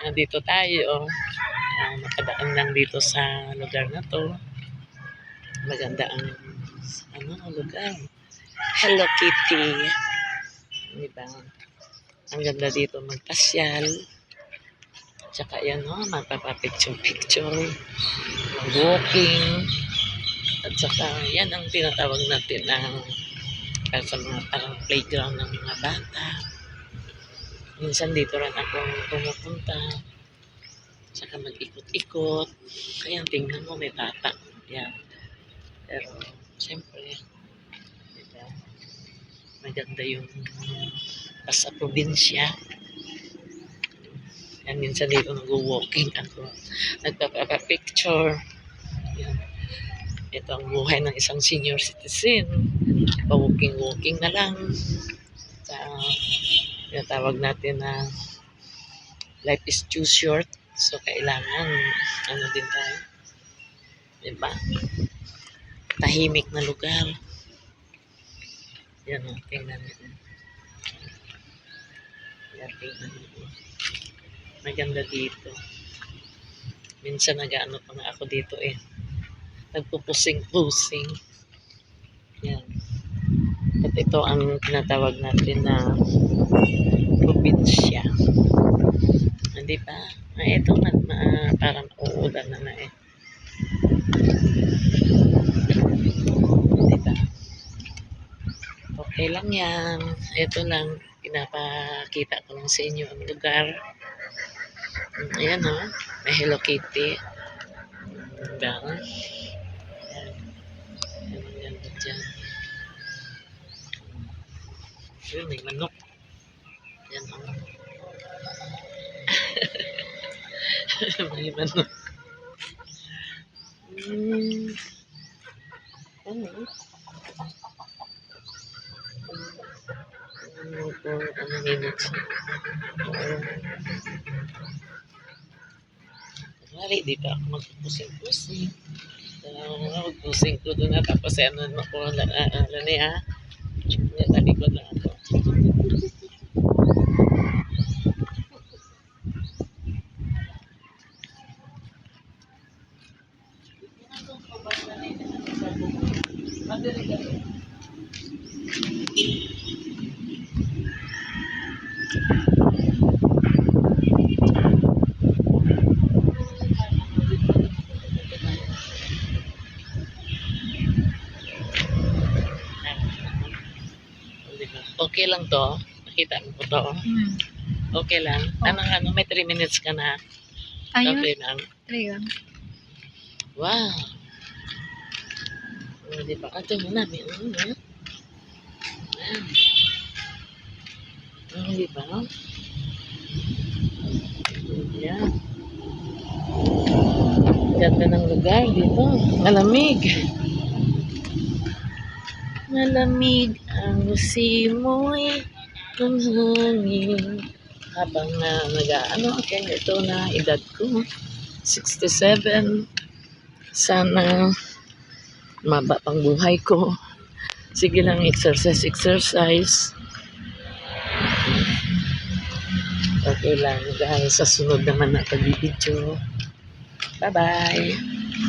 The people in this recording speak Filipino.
Nandito tayo. Nakadaan lang dito sa lugar na to. Maganda ang lugar. Hello Kitty. Diba? Ang ganda dito magpasyal. Tsaka yan magpapapicture-picture. Walking. At saka yan ang tinatawag natin ng sa mga parang playground ng mga bata. Minsan dito rin ako pumupunta. Saka mag-ikot-ikot. Kaya tingnan mo may bata. Yan. Pero siyempre diba, maganda yung sa probinsya. Yan, minsan dito nag-walking ako. Nagpapapicture. Yan. Ito ang buhay ng isang senior citizen. Pa-walking-walking na lang. Sa tinatawag natin na life is too short. So, kailangan din tayo. Diba? Tahimik na lugar. Yan o, tingnan nyo. Yan, tingnan nyo. Maganda dito. Minsan nag-ano pa nga ako dito nagpupusing-pusing. Yan. At ito ang tinatawag natin na probinsya. Hindi ba? Ito parang uulan na Diba? Okay lang yan. Ito lang, pinapakita ko lang sa inyo ang lugar. Ayan may Hello Kitty. Diba? Ayan. Ayan dyan. Ayan, may manok. Ayan may manok. Minutes. Mali, di ba ako magpusing-pusing. Magpusing ko doon na tapos ako talikod lang ako. Okay lang to. Nakita mo to. Okay lang. May 3 minutes ka na. Ayun. Okay lang. 3 lang. Wow. Di ba? Ito mo namin. Di ba? Yan. Ganda ng lugar dito. Malamig. Malamig ang simoy ng hangin. Habang ito na edad ko. 67. Sana maba pang buhay ko. Sige lang, exercise. Okay lang, guys. Sa sunod naman na pag-video. Bye-bye.